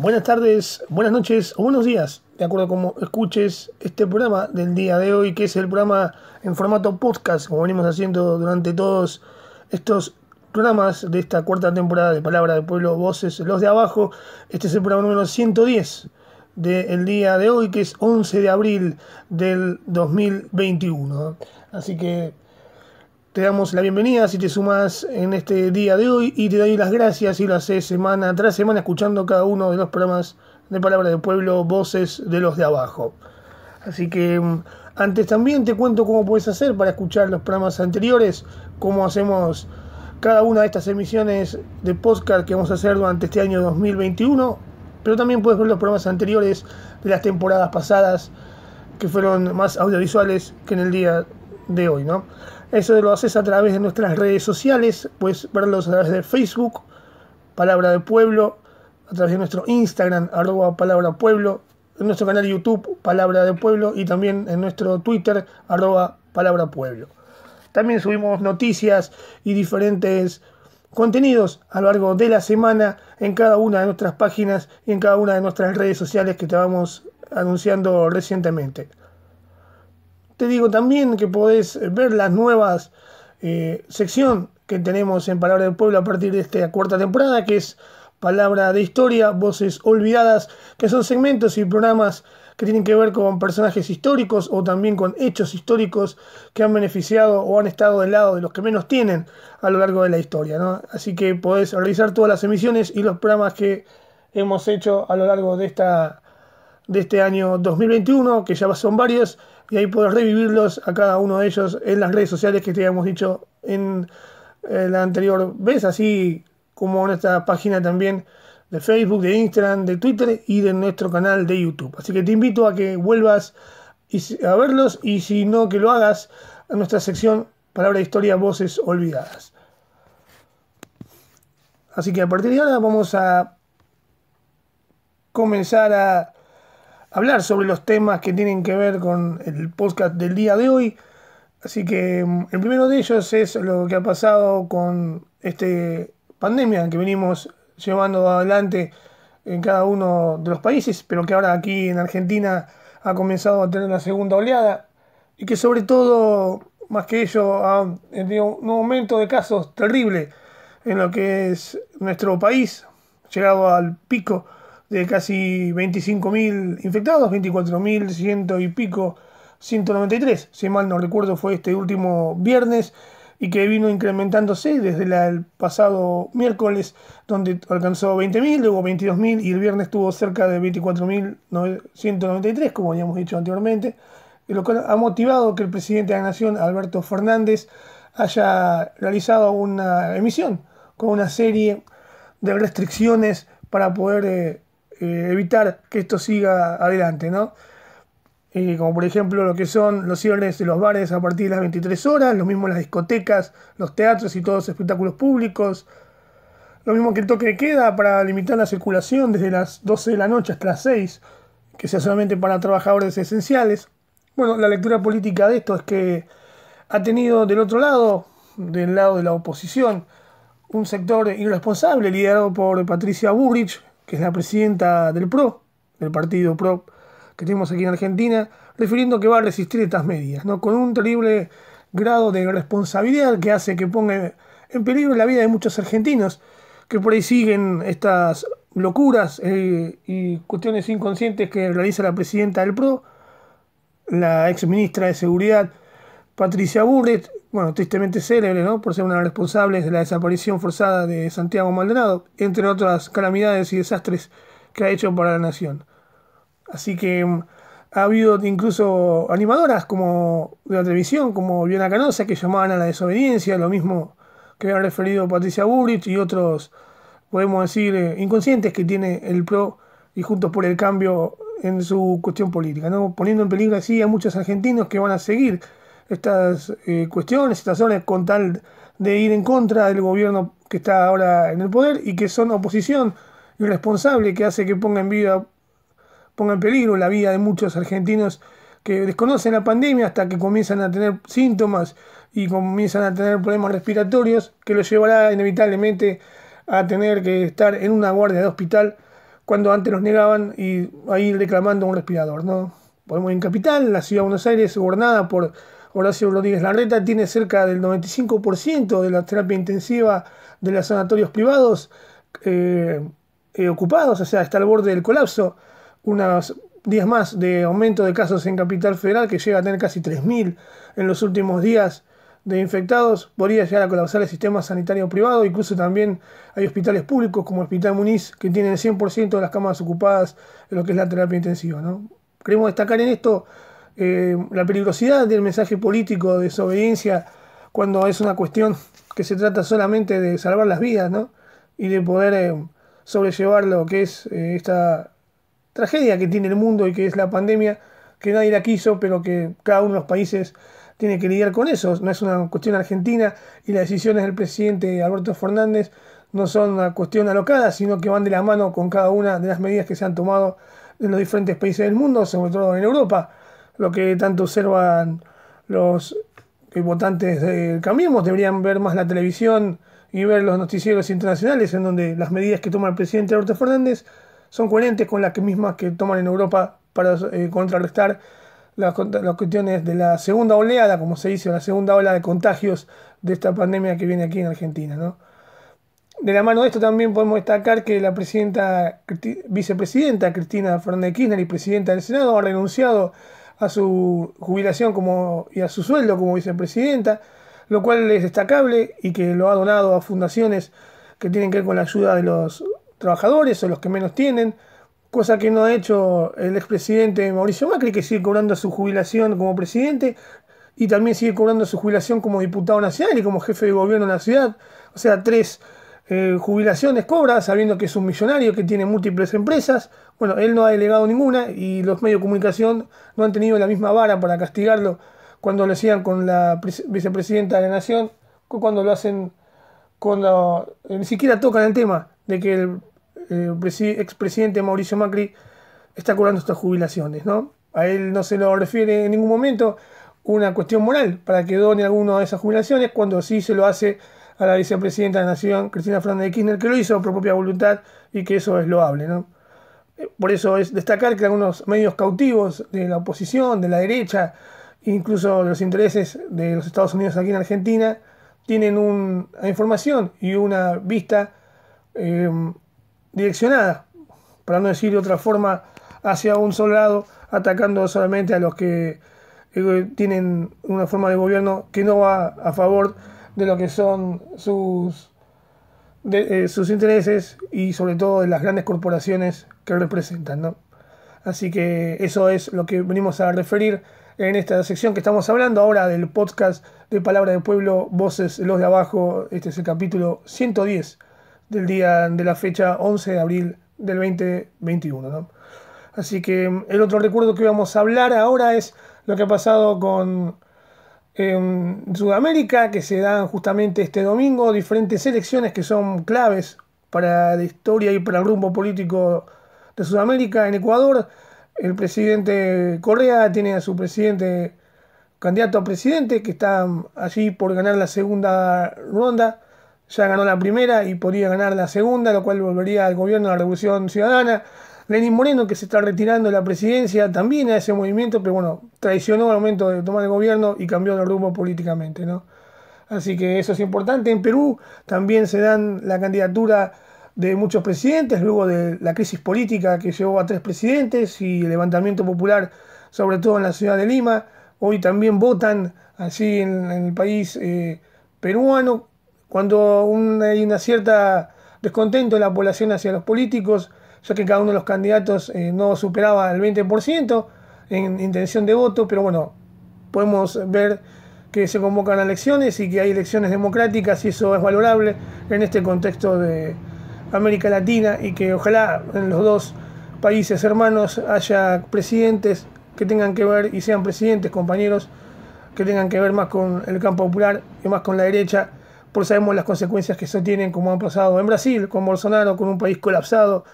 Buenas tardes, buenas noches o buenos días, de acuerdo a cómo escuches este programa del día de hoy, que es el programa en formato podcast, como venimos haciendo durante todos estos programas de esta cuarta temporada de Palabra del Pueblo, Voces, los de abajo. Este es el programa número 110 del día de hoy, que es 11 de abril del 2021. Así que te damos la bienvenida si te sumas en este día de hoy y te doy las gracias si lo haces semana tras semana escuchando cada uno de los programas de Palabra del Pueblo, Voces de los de abajo. Así que antes también te cuento cómo puedes hacer para escuchar los programas anteriores, cómo hacemos cada una de estas emisiones de podcast que vamos a hacer durante este año 2021, pero también puedes ver los programas anteriores de las temporadas pasadas que fueron más audiovisuales que en el día de hoy, ¿no? Eso lo haces a través de nuestras redes sociales, puedes verlos a través de Facebook, Palabra del Pueblo, a través de nuestro Instagram, @PalabraPueblo, en nuestro canal de YouTube, Palabra del Pueblo, y también en nuestro Twitter, @PalabraPueblo. También subimos noticias y diferentes contenidos a lo largo de la semana en cada una de nuestras páginas y en cada una de nuestras redes sociales que te vamos anunciando recientemente. Te digo también que podés ver las nuevas sección que tenemos en Palabra del Pueblo a partir de esta cuarta temporada, que es Palabra de Historia, Voces Olvidadas, que son segmentos y programas que tienen que ver con personajes históricos o también con hechos históricos que han beneficiado o han estado del lado de los que menos tienen a lo largo de la historia, ¿no? Así que podés revisar todas las emisiones y los programas que hemos hecho a lo largo de este año 2021, que ya son varios, y ahí podés revivirlos a cada uno de ellos en las redes sociales que te habíamos dicho en la anterior vez, así como en esta página también de Facebook, de Instagram, de Twitter y de nuestro canal de YouTube. Así que te invito a que vuelvas a verlos y si no, que lo hagas a nuestra sección Palabra de Historia, Voces Olvidadas. Así que a partir de ahora vamos a comenzar a hablar sobre los temas que tienen que ver con el podcast del día de hoy. Así que el primero de ellos es lo que ha pasado con esta pandemia que venimos llevando adelante en cada uno de los países, pero que ahora aquí en Argentina ha comenzado a tener una segunda oleada y que sobre todo, más que ello, ha tenido un aumento de casos terrible en lo que es nuestro país, llegado al pico de casi 25.000 infectados, 24.100 y pico, 193, si mal no recuerdo, fue este último viernes, y que vino incrementándose desde el pasado miércoles, donde alcanzó 20.000, luego 22.000, y el viernes estuvo cerca de 24.193, como habíamos dicho anteriormente, lo cual ha motivado que el presidente de la Nación, Alberto Fernández, haya realizado una emisión con una serie de restricciones para poder evitar que esto siga adelante, ¿no? Como por ejemplo lo que son los cierres de los bares a partir de las 23 horas, lo mismo las discotecas, los teatros y todos los espectáculos públicos, lo mismo que el toque de queda para limitar la circulación desde las 12 de la noche hasta las 6, que sea solamente para trabajadores esenciales. Bueno, la lectura política de esto es que ha tenido del otro lado, del lado de la oposición, un sector irresponsable liderado por Patricia Bullrich, que es la presidenta del PRO, del partido PRO que tenemos aquí en Argentina, refiriendo que va a resistir estas medidas, ¿no? Con un terrible grado de responsabilidad que hace que ponga en peligro la vida de muchos argentinos que por ahí siguen estas locuras y cuestiones inconscientes que realiza la presidenta del PRO, la ex ministra de Seguridad, Patricia Bullrich, bueno, tristemente célebre, ¿no?, por ser una de las responsables de la desaparición forzada de Santiago Maldonado, entre otras calamidades y desastres que ha hecho para la nación. Así que ha habido incluso animadoras como de la televisión, como Viviana Canosa, que llamaban a la desobediencia, lo mismo que había referido Patricia Bullrich y otros, podemos decir, inconscientes que tiene el PRO y Juntos por el Cambio en su cuestión política, ¿no?, poniendo en peligro así a muchos argentinos que van a seguir estas cuestiones, estas órdenes, con tal de ir en contra del gobierno que está ahora en el poder y que son oposición irresponsable que hace que ponga en peligro la vida de muchos argentinos que desconocen la pandemia hasta que comienzan a tener síntomas y comienzan a tener problemas respiratorios que los llevará inevitablemente a tener que estar en una guardia de hospital cuando antes los negaban y ahí reclamando un respirador, ¿no? Podemos en Capital, la ciudad de Buenos Aires, gobernada por Horacio Rodríguez Larreta, tiene cerca del 95% de la terapia intensiva de los sanatorios privados ocupados, o sea, está al borde del colapso. Unos días más de aumento de casos en Capital Federal, que llega a tener casi 3.000 en los últimos días de infectados, podría llegar a colapsar el sistema sanitario privado. Incluso también hay hospitales públicos como el Hospital Muniz que tienen el 100% de las camas ocupadas en lo que es la terapia intensiva, ¿no? Queremos destacar en esto la peligrosidad del mensaje político de desobediencia cuando es una cuestión que se trata solamente de salvar las vidas, ¿no? Y de poder sobrellevar lo que es esta tragedia que tiene el mundo y que es la pandemia, que nadie la quiso, pero que cada uno de los países tiene que lidiar con eso. No es una cuestión argentina y las decisiones del presidente Alberto Fernández no son una cuestión alocada, sino que van de la mano con cada una de las medidas que se han tomado en los diferentes países del mundo, sobre todo en Europa. Lo que tanto observan los votantes de Cambiemos deberían ver más la televisión y ver los noticieros internacionales, en donde las medidas que toma el presidente Alberto Fernández son coherentes con las mismas que toman en Europa para contrarrestar las cuestiones de la segunda oleada, como se dice, la segunda ola de contagios de esta pandemia que viene aquí en Argentina, ¿no? De la mano de esto también podemos destacar que la vicepresidenta Cristina Fernández de Kirchner y presidenta del Senado ha renunciado a su jubilación y a su sueldo como vicepresidenta, lo cual es destacable y que lo ha donado a fundaciones que tienen que ver con la ayuda de los trabajadores o los que menos tienen, cosa que no ha hecho el expresidente Mauricio Macri, que sigue cobrando su jubilación como presidente y también sigue cobrando su jubilación como diputado nacional y como jefe de gobierno de la ciudad. O sea, 3 jubilaciones cobra, sabiendo que es un millonario que tiene múltiples empresas. Bueno, él no ha delegado ninguna y los medios de comunicación no han tenido la misma vara para castigarlo cuando lo hacían con la vicepresidenta de la Nación, cuando lo hacen, cuando ni siquiera tocan el tema de que el expresidente Mauricio Macri está cobrando estas jubilaciones, ¿no? A él no se lo refiere en ningún momento una cuestión moral para que done alguna de esas jubilaciones, cuando sí se lo hace a la vicepresidenta de la Nación, Cristina Fernández de Kirchner, que lo hizo por propia voluntad y que eso es loable, ¿no? Por eso es destacar que algunos medios cautivos de la oposición, de la derecha, incluso los intereses de los Estados Unidos aquí en Argentina, tienen una información y una vista direccionada, para no decir de otra forma, hacia un solo lado, atacando solamente a los que tienen una forma de gobierno que no va a favor de lo que son sus intereses y sobre todo de las grandes corporaciones que representan, ¿no? Así que eso es lo que venimos a referir en esta sección que estamos hablando ahora del podcast de Palabra del Pueblo, Voces de los de Abajo. Este es el capítulo 110 del día de la fecha 11 de abril del 2021, ¿no? Así que el otro recuerdo que vamos a hablar ahora es lo que ha pasado con Sudamérica, que se dan justamente este domingo, diferentes elecciones que son claves para la historia y para el rumbo político de Sudamérica. En Ecuador, el presidente Correa tiene a su candidato a presidente, que está allí por ganar la segunda ronda. Ya ganó la primera y podría ganar la segunda, lo cual volvería al gobierno de la Revolución Ciudadana. Lenín Moreno, que se está retirando de la presidencia, también a ese movimiento, pero bueno, traicionó al momento de tomar el gobierno y cambió de rumbo políticamente, ¿no? Así que eso es importante. En Perú también se dan la candidatura de muchos presidentes, luego de la crisis política que llevó a 3 presidentes y el levantamiento popular, sobre todo en la ciudad de Lima. Hoy también votan allí en el país peruano, cuando hay una cierta descontento de la población hacia los políticos, ya que cada uno de los candidatos no superaba el 20% en intención de voto, pero bueno, podemos ver que se convocan elecciones y que hay elecciones democráticas y eso es valorable en este contexto de América Latina y que ojalá en los 2 países hermanos haya presidentes que tengan que ver y sean presidentes, compañeros, que tengan que ver más con el campo popular y más con la derecha, porque sabemos las consecuencias que eso tienen, como han pasado en Brasil, con Bolsonaro, con un país colapsado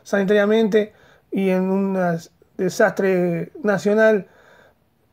sanitariamente y en un desastre nacional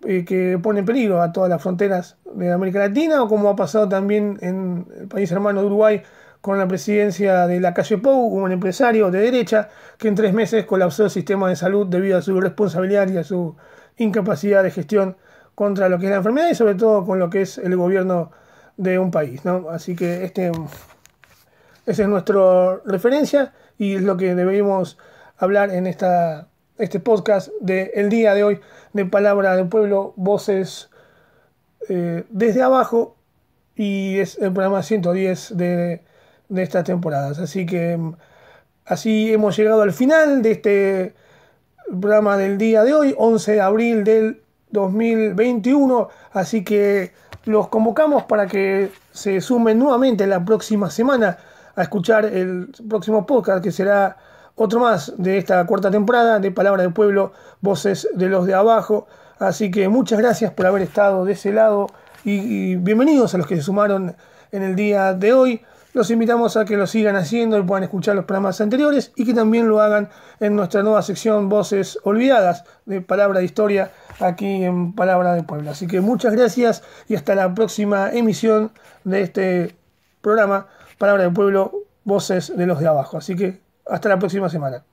que pone en peligro a todas las fronteras de América Latina, o como ha pasado también en el país hermano de Uruguay con la presidencia de Lacalle Pou, un empresario de derecha que en 3 meses colapsó el sistema de salud debido a su irresponsabilidad y a su incapacidad de gestión contra lo que es la enfermedad y sobre todo con lo que es el gobierno de un país, ¿no? Así que esa es nuestra referencia y es lo que debemos hablar en este podcast del día de hoy de Palabra del Pueblo, Voces desde Abajo, y es el programa 110 de estas temporadas. Así que así hemos llegado al final de este programa del día de hoy, 11 de abril del 2021. Así que los convocamos para que se sumen nuevamente la próxima semana a escuchar el próximo podcast, que será otro más de esta cuarta temporada de Palabra del Pueblo, Voces de los de Abajo. Así que muchas gracias por haber estado de ese lado y bienvenidos a los que se sumaron en el día de hoy. Los invitamos a que lo sigan haciendo y puedan escuchar los programas anteriores y que también lo hagan en nuestra nueva sección Voces Olvidadas de Palabra de Historia aquí en Palabra del Pueblo. Así que muchas gracias y hasta la próxima emisión de este programa Palabra del Pueblo, Voces de los de Abajo. Así que hasta la próxima semana.